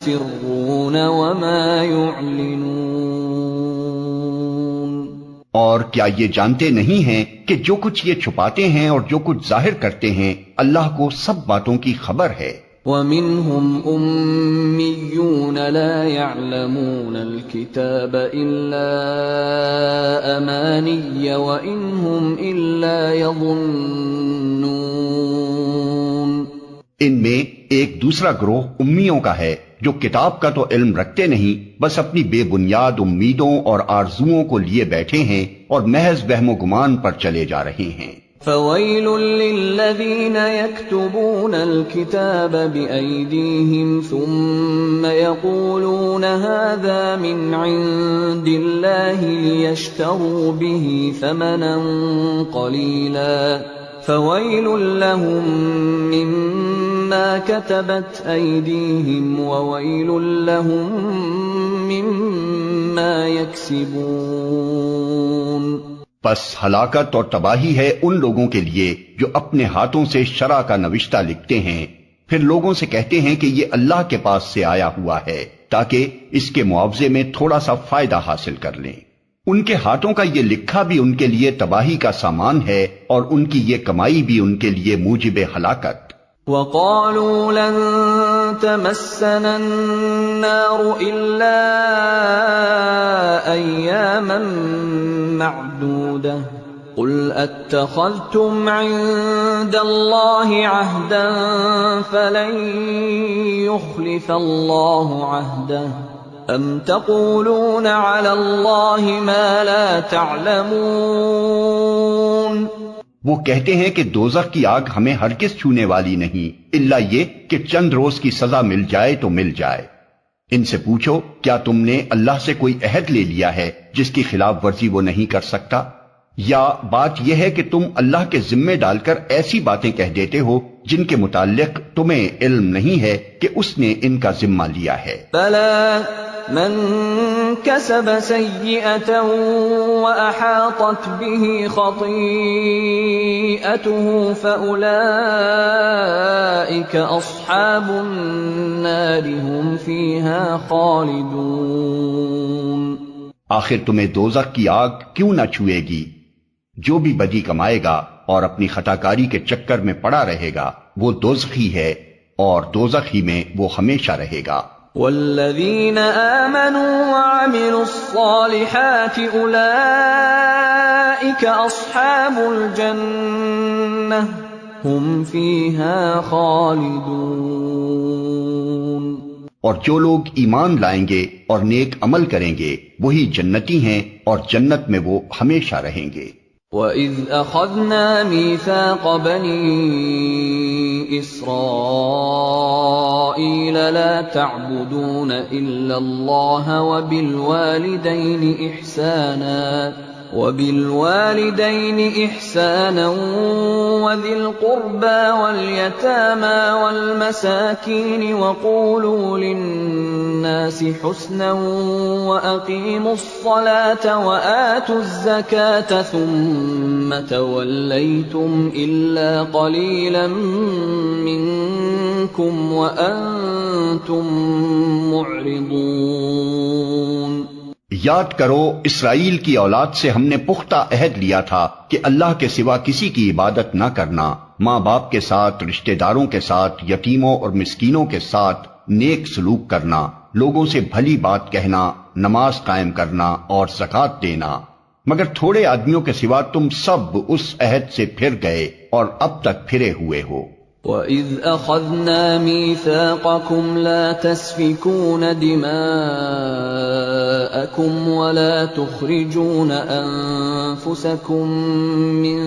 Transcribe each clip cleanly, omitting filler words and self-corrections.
يُسِرُّونَ وَمَا يُعْلِنُونَ۔ اور کیا یہ جانتے نہیں ہیں کہ جو کچھ یہ چھپاتے ہیں اور جو کچھ ظاہر کرتے ہیں اللہ کو سب باتوں کی خبر ہے۔ وَمِنْهُمْ أُمِّيُّونَ لَا يَعْلَمُونَ الْكِتَابَ إِلَّا أَمَانِيَّ وَإِنْ هُمْ إِلَّا يَظُنُّونَ۔ ان میں ایک دوسرا گروہ امیوں کا ہے جو کتاب کا تو علم رکھتے نہیں، بس اپنی بے بنیاد امیدوں اور آرزوؤں کو لیے بیٹھے ہیں اور محض وہم و گمان پر چلے جا رہے ہیں۔ فَوَيْلٌ لِّلَّذِينَ يَكْتُبُونَ الْكِتَابَ بِأَيْدِيهِمْ ثُمَّ يَقُولُونَ هَٰذَا مِنْ عِندِ اللَّهِ لِيَشْتَرُوا بِهِ ثَمَنًا قَلِيلًا فَوَيْلٌ لَّهُم مِّمَّا كَتَبَتْ أَيْدِيهِمْ وَوَيْلٌ لَّهُم مِّمَّا يَكْسِبُونَ۔ پس ہلاکت اور تباہی ہے ان لوگوں کے لیے جو اپنے ہاتھوں سے شرع کا نوشتہ لکھتے ہیں، پھر لوگوں سے کہتے ہیں کہ یہ اللہ کے پاس سے آیا ہوا ہے تاکہ اس کے معاوضے میں تھوڑا سا فائدہ حاصل کر لیں۔ ان کے ہاتھوں کا یہ لکھا بھی ان کے لیے تباہی کا سامان ہے اور ان کی یہ کمائی بھی ان کے لیے موجب ہلاکت۔ وَقَالُوا لَن تَمَسَّنَا النَّارُ إِلَّا أَيَّامًا مَّعْدُودَةً قُلْ أَتَّخَذْتُمْ عِندَ اللَّهِ عَهْدًا فَلَن يُخْلِفَ اللَّهُ عَهْدَهُ أَمْ تَقُولُونَ عَلَى اللَّهِ مَا لَا تَعْلَمُونَ۔ وہ کہتے ہیں کہ دوزخ کی آگ ہمیں ہرگز چھونے والی نہیں الا یہ کہ چند روز کی سزا مل جائے تو مل جائے۔ ان سے پوچھو کیا تم نے اللہ سے کوئی عہد لے لیا ہے جس کی خلاف ورزی وہ نہیں کر سکتا؟ یا بات یہ ہے کہ تم اللہ کے ذمے ڈال کر ایسی باتیں کہہ دیتے ہو جن کے متعلق تمہیں علم نہیں ہے کہ اس نے ان کا ذمہ لیا ہے۔ بَلَىٰ مَن كَسَبَ سَيِّئَةً وَأَحَاطَتْ بِهِ خَطِيئَتُهُ فَأُولَٰئِكَ أَصْحَابُ النَّارِ هُمْ فِيهَا خَالِدُونَ۔ آخر تمہیں دوزخ کی آگ کیوں نہ چھوئے گی؟ جو بھی بدی کمائے گا اور اپنی خطاکاری کے چکر میں پڑا رہے گا وہ دوزخی ہے اور دوزخ ہی میں وہ ہمیشہ رہے گا۔ والذین آمنوا وعملوا الصالحات اولئک اصحاب الجنہ ہم فیہا خالدون۔ اور جو لوگ ایمان لائیں گے اور نیک عمل کریں گے وہی جنتی ہیں اور جنت میں وہ ہمیشہ رہیں گے۔ وَإِذْ أَخَذْنَا مِيثَاقَ بَنِي إِسْرَائِيلَ لَا تَعْبُدُونَ إِلَّا اللَّهَ وَبِالْوَالِدَيْنِ إِحْسَانًا وَذِي الْقُرْبَى وَالْيَتَامَى وَالْمَسَاكِينِ وَقُولُوا لِلنَّاسِ حُسْنًا وَأَقِيمُوا الصَّلَاةَ وَآتُوا الزَّكَاةَ ثُمَّ تَوَلَّيْتُمْ إِلَّا قَلِيلًا مِّنكُمْ وَأَنتُمْ مُعْرِضُونَ۔ یاد کرو اسرائیل کی اولاد سے ہم نے پختہ عہد لیا تھا کہ اللہ کے سوا کسی کی عبادت نہ کرنا، ماں باپ کے ساتھ، رشتہ داروں کے ساتھ، یتیموں اور مسکینوں کے ساتھ نیک سلوک کرنا، لوگوں سے بھلی بات کہنا، نماز قائم کرنا اور زکوٰۃ دینا، مگر تھوڑے آدمیوں کے سوا تم سب اس عہد سے پھر گئے اور اب تک پھرے ہوئے ہو۔ وَإِذْ أَخَذْنَا مِيثَاقَكُمْ لَا تَسْفِكُونَ دِمَاءَكُمْ وَلَا تُخْرِجُونَ أَنفُسَكُمْ مِنْ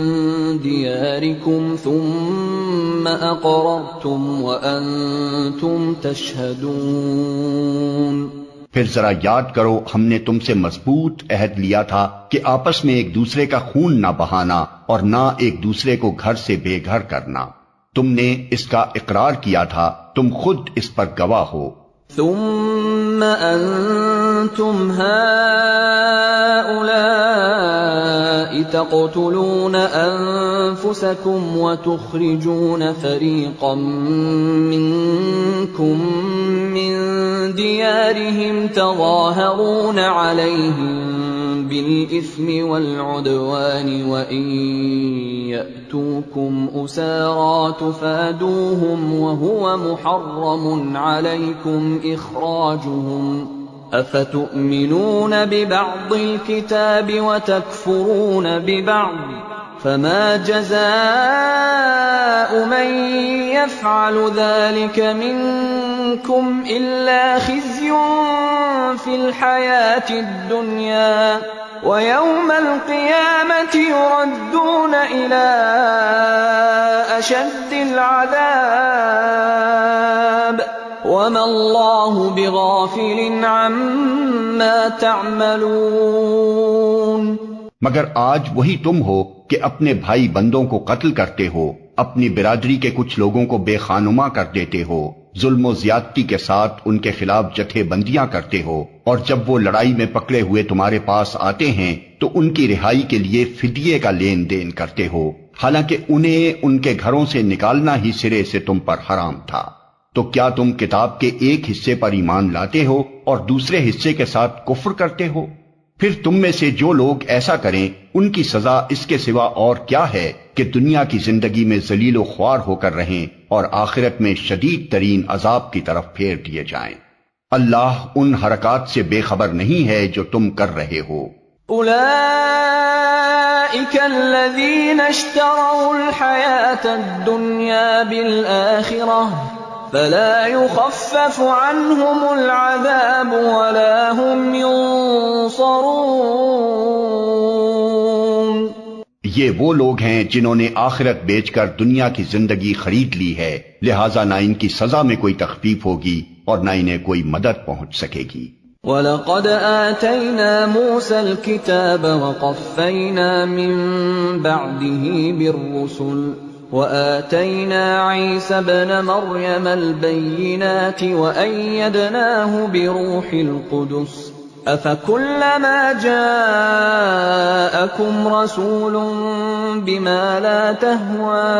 دِيَارِكُمْ ثُمَّ أَقْرَرْتُمْ وَأَنْتُمْ تَشْهَدُونَ۔ پھر ذرا یاد کرو ہم نے تم سے مضبوط عہد لیا تھا کہ آپس میں ایک دوسرے کا خون نہ بہانا اور نہ ایک دوسرے کو گھر سے بے گھر کرنا۔ تم نے اس کا اقرار کیا تھا، تم خود اس پر گواہ ہو۔ ثم أنتم هؤلاء تقتلون أنفسكم وتخرجون فريقا منكم من ديارهم تظاهرون عليهم بالإثم والعدوان وإن يأتوكم أسارى تفادوهم وهو محرم عليكم إخراجهم أفتؤمنون ببعض الكتاب وتكفرون ببعض فما جزاء من يفعل ذلك منكم إلا خزي في الحياة الدنيا ويوم القيامة يردون إلى أشد العذاب وما الله بغافل عما تعملون. مگر آج وہی تم ہو کہ اپنے بھائی بندوں کو قتل کرتے ہو، اپنی برادری کے کچھ لوگوں کو بے خانما کر دیتے ہو، ظلم و زیادتی کے ساتھ ان کے خلاف جتھے بندیاں کرتے ہو، اور جب وہ لڑائی میں پکڑے ہوئے تمہارے پاس آتے ہیں تو ان کی رہائی کے لیے فدیے کا لین دین کرتے ہو، حالانکہ انہیں ان کے گھروں سے نکالنا ہی سرے سے تم پر حرام تھا. تو کیا تم کتاب کے ایک حصے پر ایمان لاتے ہو اور دوسرے حصے کے ساتھ کفر کرتے ہو؟ پھر تم میں سے جو لوگ ایسا کریں ان کی سزا اس کے سوا اور کیا ہے کہ دنیا کی زندگی میں ذلیل و خوار ہو کر رہیں اور آخرت میں شدید ترین عذاب کی طرف پھیر دیے جائیں. اللہ ان حرکات سے بے خبر نہیں ہے جو تم کر رہے ہو. اولئک الذین اشتروا الحیاة الدنیا بالآخرہ فلا يخفف عنهم العذاب ولا هم ينصرون. یہ وہ لوگ ہیں جنہوں نے آخرت بیچ کر دنیا کی زندگی خرید لی ہے، لہٰذا نہ ان کی سزا میں کوئی تخفیف ہوگی اور نہ انہیں کوئی مدد پہنچ سکے گی. وَلَقَدْ آتَيْنَا مُوسَى الْكِتَابَ وَقَفَّيْنَا مِن بَعْدِهِ بِالرُّسُلِ وَآتَيْنَا عِيسَى ابْنَ مَرْيَمَ الْبَيِّنَاتِ وَأَيَّدْنَاهُ بِرُوحِ الْقُدُسِ أَفَكُلَّمَا جَاءَكُمْ رَسُولٌ بِمَا لَا تَهْوَىٰ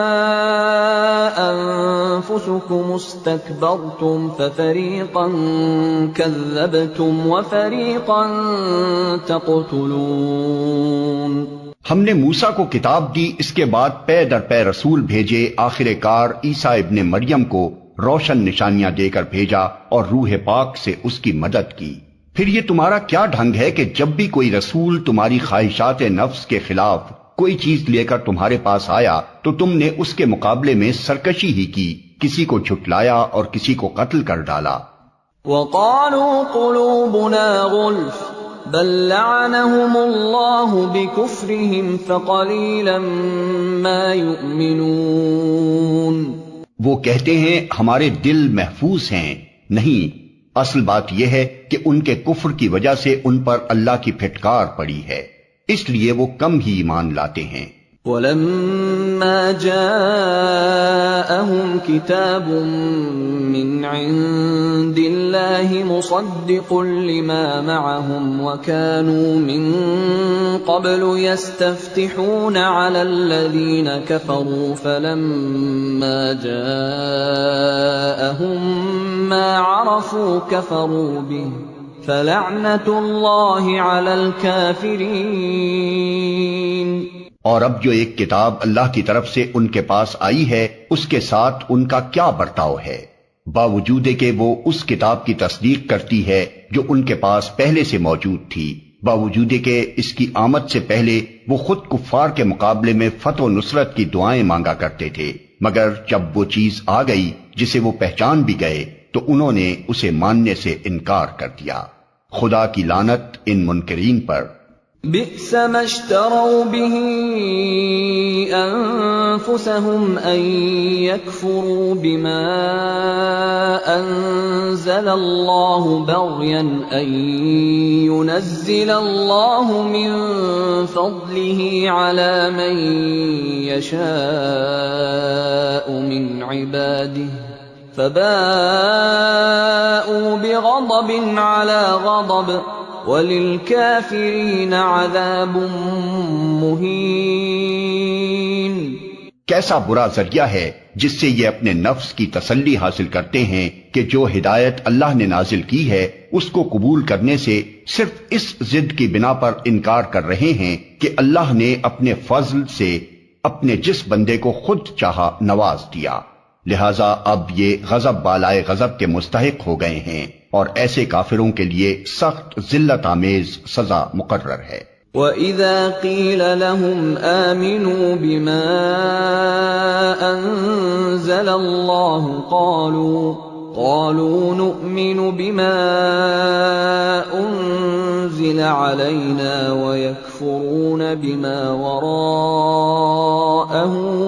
أَنفُسُكُمُ اسْتَكْبَرْتُمْ فَفَرِيقًا كَذَّبْتُمْ وَفَرِيقًا تَقْتُلُونَ. ہم نے موسیٰ کو کتاب دی، اس کے بعد پے در پے رسول بھیجے، آخر کار عیسیٰ ابن مریم کو روشن نشانیاں دے کر بھیجا اور روح پاک سے اس کی مدد کی. پھر یہ تمہارا کیا ڈھنگ ہے کہ جب بھی کوئی رسول تمہاری خواہشات نفس کے خلاف کوئی چیز لے کر تمہارے پاس آیا تو تم نے اس کے مقابلے میں سرکشی ہی کی، کسی کو جھٹلایا اور کسی کو قتل کر ڈالا. وَقَالُوا قُلُوبُنَا غُلْفٌ بل لعنهم اللہ بکفرهم فقلیلا ما یؤمنون. وہ کہتے ہیں ہمارے دل محفوظ ہیں، نہیں، اصل بات یہ ہے کہ ان کے کفر کی وجہ سے ان پر اللہ کی پھٹکار پڑی ہے، اس لیے وہ کم ہی ایمان لاتے ہیں. وَلَمَّا جَاءَهُمْ كِتَابٌ مِّنْ عِندِ اللَّهِ مُصَدِّقٌ لِّمَا مَعَهُمْ وَكَانُوا مِن قَبْلُ يَسْتَفْتِحُونَ عَلَى الَّذِينَ كَفَرُوا فَلَمَّا جَاءَهُم مَّا عَرَفُوا كَفَرُوا بِهِ فَلَعْنَةُ اللَّهِ عَلَى الْكَافِرِينَ. اور اب جو ایک کتاب اللہ کی طرف سے ان کے پاس آئی ہے اس کے ساتھ ان کا کیا برتاؤ ہے، باوجود کہ وہ اس کتاب کی تصدیق کرتی ہے جو ان کے پاس پہلے سے موجود تھی، باوجود کہ اس کی آمد سے پہلے وہ خود کفار کے مقابلے میں فتح و نصرت کی دعائیں مانگا کرتے تھے، مگر جب وہ چیز آ گئی جسے وہ پہچان بھی گئے تو انہوں نے اسے ماننے سے انکار کر دیا. خدا کی لعنت ان منکرین پر. بئس ما اشتروا به انفسهم ان يكفروا بما انزل الله بغيا ان ينزل الله من فضله على من يشاء من عباده فباءوا بغضب على غضب وَلِلْكَافِرِينَ عَذَابٌ مُّهِينٌ۔ کیسا برا ذریعہ ہے جس سے یہ اپنے نفس کی تسلی حاصل کرتے ہیں کہ جو ہدایت اللہ نے نازل کی ہے اس کو قبول کرنے سے صرف اس ضد کی بنا پر انکار کر رہے ہیں کہ اللہ نے اپنے فضل سے اپنے جس بندے کو خود چاہا نواز دیا، لہذا اب یہ غضب بالائے غضب کے مستحق ہو گئے ہیں، اور ایسے کافروں کے لیے سخت ذلت آمیز سزا مقرر ہے۔ وَإِذَا قِيلَ لَهُمْ آمِنُوا بِمَا أَنزَلَ اللَّهُ قَالُوا نُؤْمِنُ بِمَا أُنزِلَ عَلَيْنَا وَيَكْفُرُونَ بِمَا وَرَاءَهُ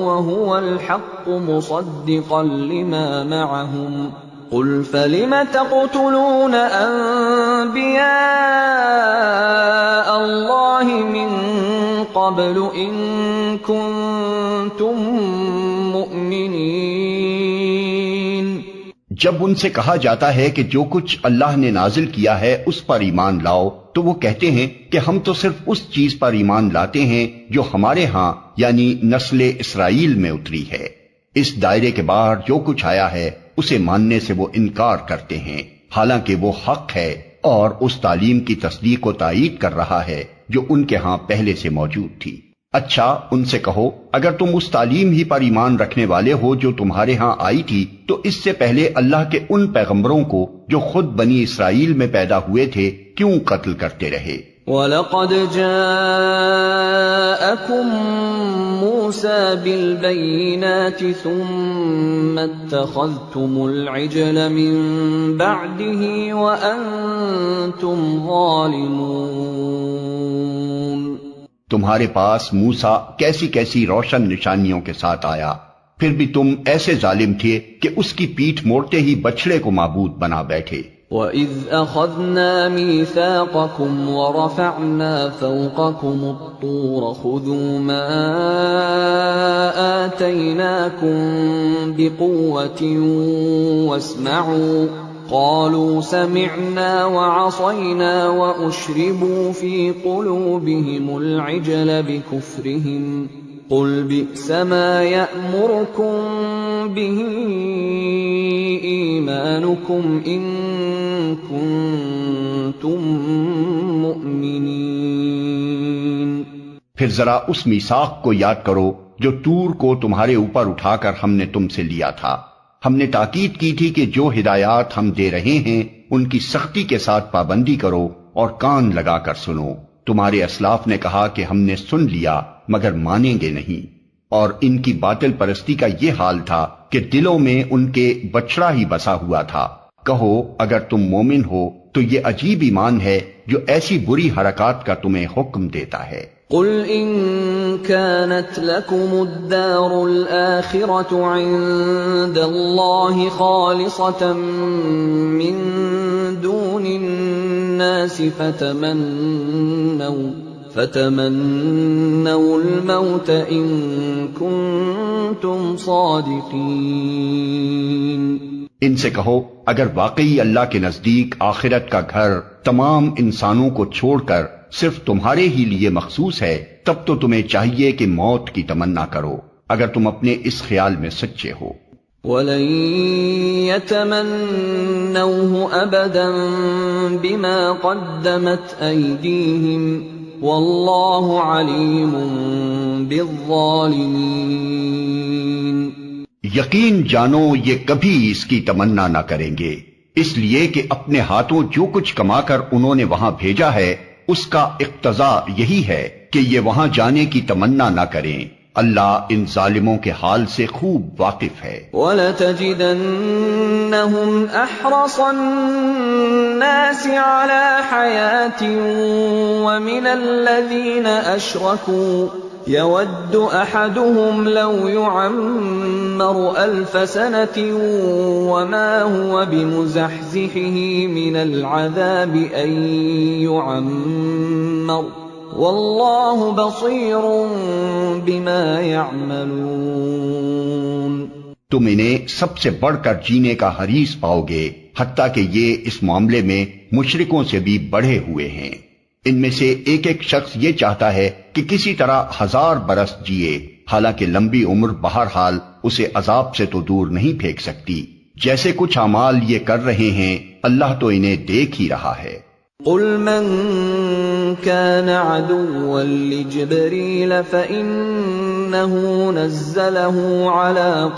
وَهُوَ الْحَقُّ مُصَدِّقًا لِمَا مَعَهُمْ قُلْ فَلِمَ تَقْتُلُونَ أَنبِيَاءَ اللَّهِ مِن قَبْلُ إِن كُنتُم مُّؤْمِنِينَ۔ جب ان سے کہا جاتا ہے کہ جو کچھ اللہ نے نازل کیا ہے اس پر ایمان لاؤ تو وہ کہتے ہیں کہ ہم تو صرف اس چیز پر ایمان لاتے ہیں جو ہمارے ہاں یعنی نسل اسرائیل میں اتری ہے، اس دائرے کے باہر جو کچھ آیا ہے اسے ماننے سے وہ انکار کرتے ہیں، حالانکہ وہ حق ہے اور اس تعلیم کی تصدیق و تائید کر رہا ہے جو ان کے ہاں پہلے سے موجود تھی۔ اچھا ان سے کہو اگر تم اس تعلیم ہی پر ایمان رکھنے والے ہو جو تمہارے ہاں آئی تھی تو اس سے پہلے اللہ کے ان پیغمبروں کو جو خود بنی اسرائیل میں پیدا ہوئے تھے کیوں قتل کرتے رہے؟ وَلَقَدْ جَاءَكُم مُّوسَىٰ بِالْبَيِّنَاتِ ثُمَّ اتَّخَذْتُمُ الْعِجْلَ مِن بَعْدِهِ وَأَنتُمْ ظَالِمُونَ۔ تمہارے پاس موسیٰ کیسی کیسی روشن نشانیوں کے ساتھ آیا، پھر بھی تم ایسے ظالم تھے کہ اس کی پیٹھ موڑتے ہی بچڑے کو معبود بنا بیٹھے۔ وَإِذْ أَخَذْنَا مِيثَاقَكُمْ وَرَفَعْنَا فَوْقَكُمُ الطُّورَ خُذُوا مَا آتَيْنَاكُمْ بِقُوَّةٍ وَاسْمَعُوا قَالُوا سَمِعْنَا وَعَصَيْنَا وَأُشْرِبُوا فِي قُلُوبِهِمُ الْعِجْلَ بِكُفْرِهِمْ قُلْ بِئْسَ مَا يَأْمُرُكُمْ بِهِ إِيمَانُكُمْ إِن كُنتُم مُّؤْمِنِينَ۔ پھر ذرا اس میثاق کو یاد کرو جو طور کو تمہارے اوپر اٹھا کر ہم نے تم سے لیا تھا، ہم نے تاکید کی تھی کہ جو ہدایات ہم دے رہے ہیں ان کی سختی کے ساتھ پابندی کرو اور کان لگا کر سنو۔ تمہارے اسلاف نے کہا کہ ہم نے سن لیا مگر مانیں گے نہیں، اور ان کی باطل پرستی کا یہ حال تھا کہ دلوں میں ان کے بچڑا ہی بسا ہوا تھا۔ کہو اگر تم مومن ہو تو یہ عجیب ایمان ہے جو ایسی بری حرکات کا تمہیں حکم دیتا ہے۔ قُلْ إِن كَانَتْ لَكُمُ الدَّارُ الْآخِرَةُ عِندَ اللَّهِ خَالِصَةً مِّن دُونِ النَّاسِ فَتَمَنَّوُا الْمَوْتَ إِن كُنتُمْ صَادِقِينَ۔ ان سے کہو اگر واقعی اللہ کے نزدیک آخرت کا گھر تمام انسانوں کو چھوڑ کر صرف تمہارے ہی لیے مخصوص ہے تب تو تمہیں چاہیے کہ موت کی تمنا کرو اگر تم اپنے اس خیال میں سچے ہو۔ وَلَن يَتَمَنَّوْهُ أَبَدًا بِمَا قَدَّمَتْ أَيْدِيهِمْ وَاللَّهُ عَلِيمٌ بِالظَّالِمِينَ۔ یقین جانو یہ کبھی اس کی تمنا نہ کریں گے، اس لیے کہ اپنے ہاتھوں جو کچھ کما کر انہوں نے وہاں بھیجا ہے اس کا اقتضا یہی ہے کہ یہ وہاں جانے کی تمنا نہ کریں۔ اللہ ان ظالموں کے حال سے خوب واقف ہے۔ وَلَتَجِدَنَّهُمْ أَحْرَصَ النَّاسِ عَلَى حَيَاةٍ وَمِنَ الَّذِينَ أَشْرَكُوا يَوَدُّ أَحَدُهُمْ لَوْ يُعَمَّرُ أَلْفَ سَنَةٍ وَمَا هُوَ بِمُزَحْزِحِهِ مِنَ الْعَذَابِ أَن يُعَمَّرَ وَاللَّهُ بَصِيرٌ بِمَا يَعْمَلُونَ۔ تم انہیں سب سے بڑھ کر جینے کا حریص پاؤ گے، حتیٰ کہ یہ اس معاملے میں مشرکوں سے بھی بڑھے ہوئے ہیں۔ ان میں سے ایک ایک شخص یہ چاہتا ہے کہ کسی طرح 1000 برس جیے، حالانکہ لمبی عمر بہرحال اسے عذاب سے تو دور نہیں پھینک سکتی۔ جیسے کچھ اعمال یہ کر رہے ہیں، اللہ تو انہیں دیکھ ہی رہا ہے۔ قل من كان عدوا لجبريل فإنه نزله على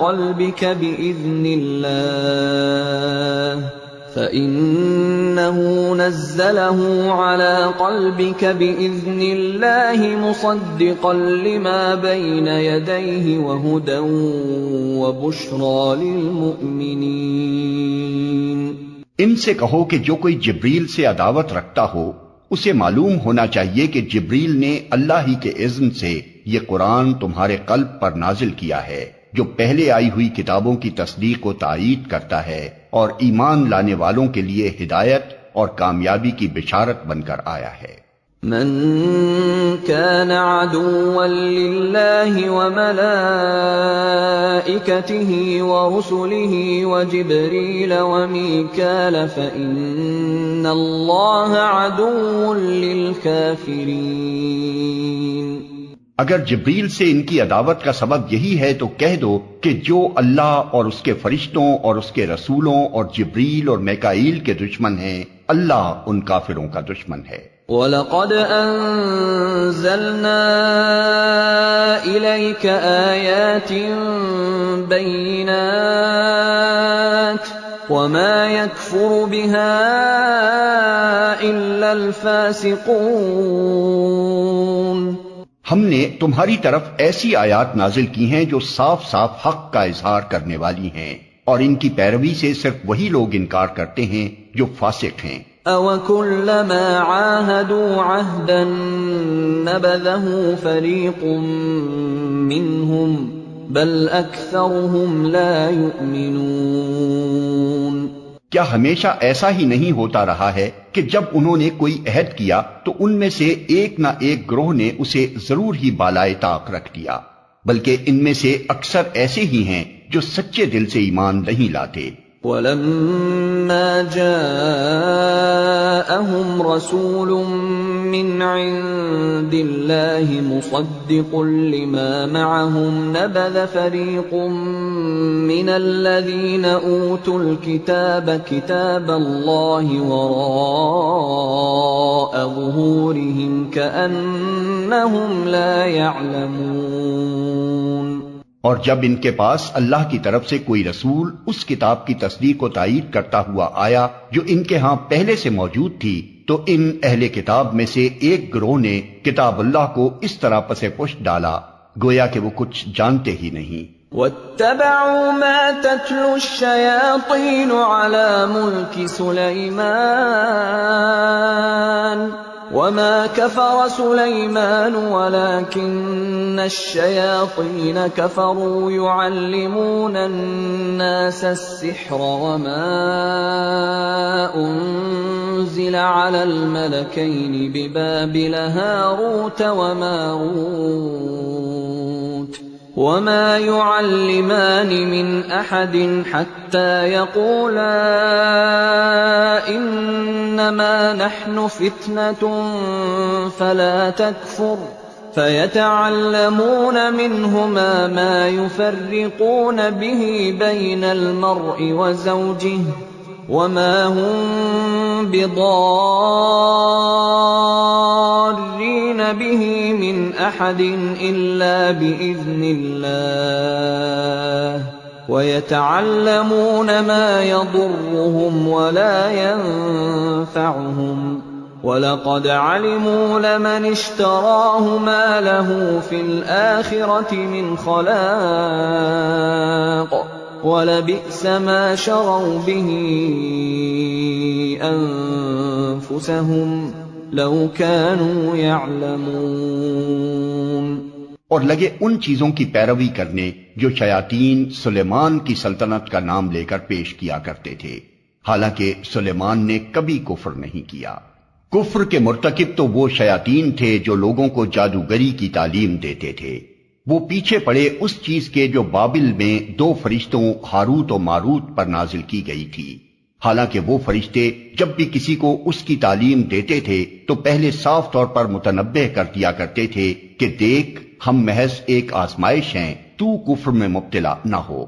قلبك بإذن الله مصدقا لما بين يديه وهدى وبشرى للمؤمنين۔ ان سے کہو کہ جو کوئی جبریل سے عداوت رکھتا ہو اسے معلوم ہونا چاہیے کہ جبریل نے اللہ ہی کے اذن سے یہ قرآن تمہارے قلب پر نازل کیا ہے، جو پہلے آئی ہوئی کتابوں کی تصدیق و تائید کرتا ہے اور ایمان لانے والوں کے لیے ہدایت اور کامیابی کی بشارت بن کر آیا ہے۔ من كان عدوا لله وملائكته ورسله وجبريل وميكال فإن الله عدو للكافرين۔ اگر جبریل سے ان کی عداوت کا سبب یہی ہے تو کہہ دو کہ جو اللہ اور اس کے فرشتوں اور اس کے رسولوں اور جبریل اور میکائیل کے دشمن ہیں، اللہ ان کافروں کا دشمن ہے۔ وَلَقَدْ أَنزَلْنَا إِلَيْكَ آيَاتٍ بَيِّنَاتٍ وَمَا يَكْفُرُ بِهَا إِلَّا الْفَاسِقُونَ۔ ہم نے تمہاری طرف ایسی آیات نازل کی ہیں جو صاف صاف حق کا اظہار کرنے والی ہیں، اور ان کی پیروی سے صرف وہی لوگ انکار کرتے ہیں جو فاسق ہیں۔ أَوَكُلَّمَا عَاهَدُوا عَهْدًا نَبَذَهُ فَرِيقٌ مِّنْهُمْ بَلْ أَكْثَرُهُمْ لَا يُؤْمِنُونَ۔ کیا ہمیشہ ایسا ہی نہیں ہوتا رہا ہے کہ جب انہوں نے کوئی عہد کیا تو ان میں سے ایک نہ ایک گروہ نے اسے ضرور ہی بالائے طاق رکھ دیا، بلکہ ان میں سے اکثر ایسے ہی ہیں جو سچے دل سے ایمان نہیں لاتے۔ وَلَمَّا جَاءَهُمْ رَسُولٌ مِّنْ عِندِ اللَّهِ مُصَدِّقٌ لِّمَا مَعَهُمْ نَبَذَ فَرِيقٌ مِّنَ الَّذِينَ أُوتُوا الْكِتَابَ كِتَابَ اللَّهِ وَرَاءَ ظُهُورِهِمْ كَأَنَّهُمْ لَا يَعْلَمُونَ۔ اور جب ان کے پاس اللہ کی طرف سے کوئی رسول اس کتاب کی تصدیق و تائید کرتا ہوا آیا جو ان کے ہاں پہلے سے موجود تھی، تو ان اہل کتاب میں سے ایک گروہ نے کتاب اللہ کو اس طرح پسے پشت ڈالا گویا کہ وہ کچھ جانتے ہی نہیں۔ وَاتَّبَعُوا مَا تَتْلُو الشَّيَاطِينُ عَلَى مُلْكِ سُلَيْمَانَ وَمَا كَفَرَ سُلَيْمَانُ وَلَكِنَّ الشَّيَاطِينَ كَفَرُوا يُعَلِّمُونَ النَّاسَ السِّحْرَ وَمَا أُنزِلَ عَلَى الْمَلَكَيْنِ بِبَابِلَ هَارُوتَ وَمَارُوتَ وَمَا يُعَلِّمَانِ مِنْ أَحَدٍ حَتَّى يَقُولَا إِنَّمَا نَحْنُ فِتْنَةٌ فَلَا تَكْفُرْ فَيَتَعَلَّمُونَ مِنْهُمَا مَا يُفَرِّقُونَ بِهِ بَيْنَ الْمَرْءِ وَزَوْجِهِ وَمَا هُمْ بِضَارِّينَ بِهِ مِنْ أَحَدٍ إِلَّا بِإِذْنِ اللَّهِ وَيَتَعَلَّمُونَ مَا يَضُرُّهُمْ وَلَا يَنفَعُهُمْ وَلَقَدْ عَلِمُوا لَمَنِ اشْتَرَاهُ مَا لَهُ فِي الْآخِرَةِ مِنْ خَلَاقٍ وَلَبِئْسَ مَا شَرَوْا بِهِ أَنفُسَهُمْ لَوْ كَانُوا يَعْلَمُونَ۔ اور لگے ان چیزوں کی پیروی کرنے جو شیاطین سلیمان کی سلطنت کا نام لے کر پیش کیا کرتے تھے، حالانکہ سلیمان نے کبھی کفر نہیں کیا۔ کفر کے مرتکب تو وہ شیاطین تھے جو لوگوں کو جادوگری کی تعلیم دیتے تھے۔ وہ پیچھے پڑے اس چیز کے جو بابل میں 2 فرشتوں ہاروت و ماروت پر نازل کی گئی تھی، حالانکہ وہ فرشتے جب بھی کسی کو اس کی تعلیم دیتے تھے تو پہلے صاف طور پر متنبہ کر دیا کرتے تھے کہ دیکھ، ہم محض ایک آزمائش ہیں، تو کفر میں مبتلا نہ ہو۔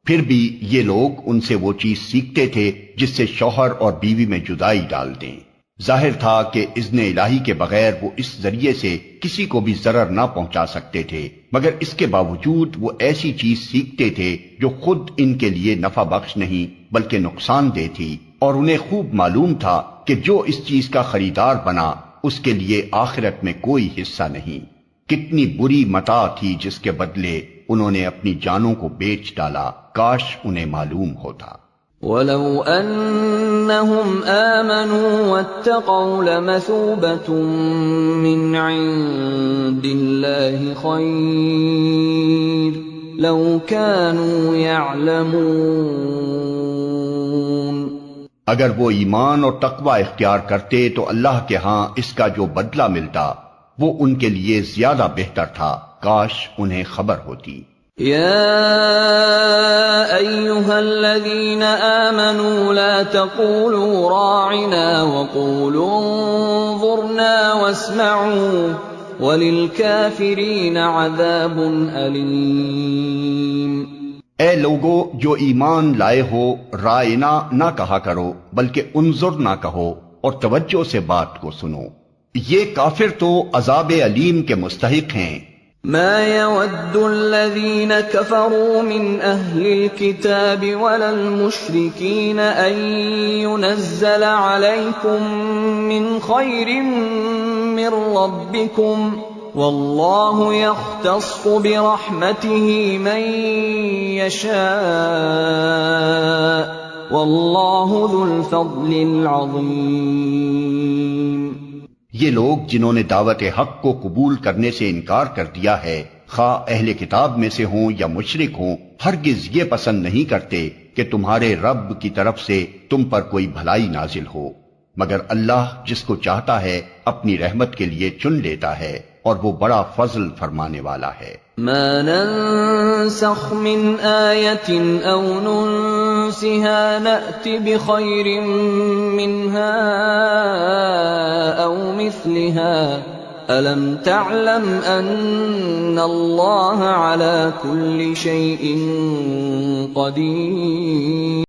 پھر بھی یہ لوگ ان سے وہ چیز سیکھتے تھے جس سے شوہر اور بیوی میں جدائی ڈال دیں۔ ظاہر تھا کہ اذن الہی کے بغیر وہ اس ذریعے سے کسی کو بھی ضرر نہ پہنچا سکتے تھے، مگر اس کے باوجود وہ ایسی چیز سیکھتے تھے جو خود ان کے لیے نفع بخش نہیں بلکہ نقصان دہ تھی، اور انہیں خوب معلوم تھا کہ جو اس چیز کا خریدار بنا اس کے لیے آخرت میں کوئی حصہ نہیں۔ کتنی بری متاع تھی جس کے بدلے انہوں نے اپنی جانوں کو بیچ ڈالا، کاش انہیں معلوم ہوتا۔ وَلَوْ أَنَّهُمْ آمَنُوا وَاتَّقَوْا لَمَثُوبَةٌ مِّنْ عِندِ اللَّهِ خَيْرٌ لَوْ كَانُوا يَعْلَمُونَ۔ اگر وہ ایمان اور تقوی اختیار کرتے تو اللہ کے ہاں اس کا جو بدلہ ملتا وہ ان کے لیے زیادہ بہتر تھا، کاش انہیں خبر ہوتی۔ يا أيها الذين آمنوا لا تقولوا راعنا وقولوا انظرنا واسمعوا وللكافرين عذاب أليم۔ اے لوگو جو ایمان لائے ہو، رائنا نہ کہا کرو بلکہ انظر نہ کہو اور توجہ سے بات کو سنو، یہ کافر تو عذاب علیم کے مستحق ہیں۔ ما يود الذين كفروا من أهل الكتاب ولا المشركين أن ينزل عليكم من خير من ربكم والله يختص برحمته من يشاء والله ذو الفضل العظيم۔ یہ لوگ جنہوں نے دعوت حق کو قبول کرنے سے انکار کر دیا ہے، خواہ اہل کتاب میں سے ہوں یا مشرک ہوں، ہرگز یہ پسند نہیں کرتے کہ تمہارے رب کی طرف سے تم پر کوئی بھلائی نازل ہو، مگر اللہ جس کو چاہتا ہے اپنی رحمت کے لیے چن لیتا ہے، اور وہ بڑا فضل فرمانے والا ہے۔ ما ننسخ من آیت او ننسها نأت بخیر منها او مثلها ألم تعلم ان اللہ على كل شيء قدیر۔